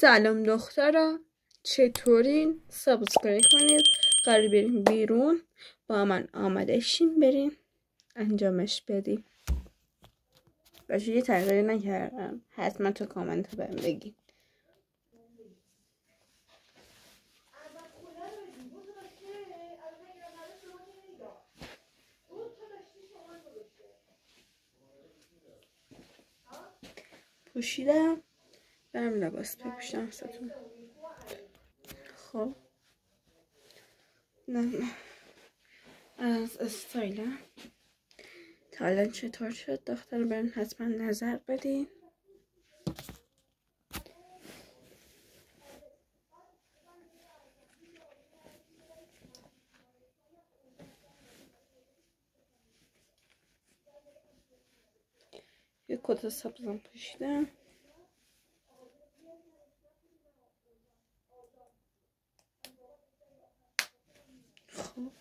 سلام دخترا، چطورین؟ سابسکرایب کنید. قرار بریم بیرون، با من آماده شیم بریم انجامش بدیم. باشه یه تغییری نکردم، حتما تو کامنت بهم بگین. پوشیدم، برم لباس بپوشم واسهتون. خب نه از استایلم تا الان چطور شد دختر؟ بریم حتما نظر بدین. یه کت سبزم پوشیدم. خب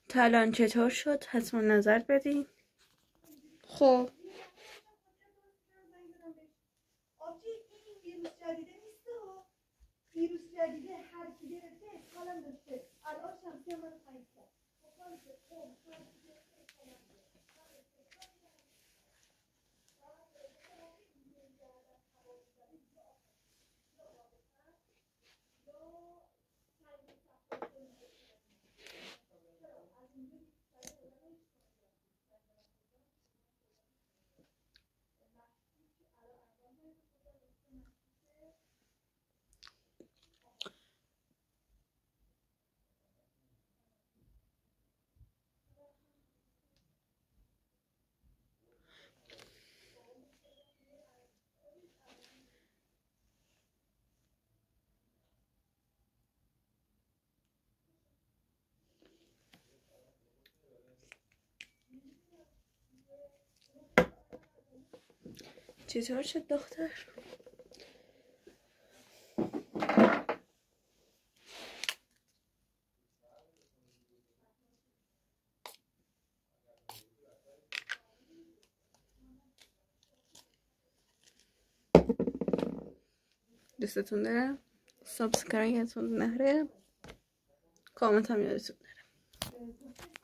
تا الان چطور شد؟ حتما نظر بدین. خب ویروس جدیده هر کی گرفته اسکالم داشته. الان شمسی من خواهید کرد. چطور شد دختر؟ دوستتون دارم. سابسکرایبتون نره، کامنت هم یادتون نره.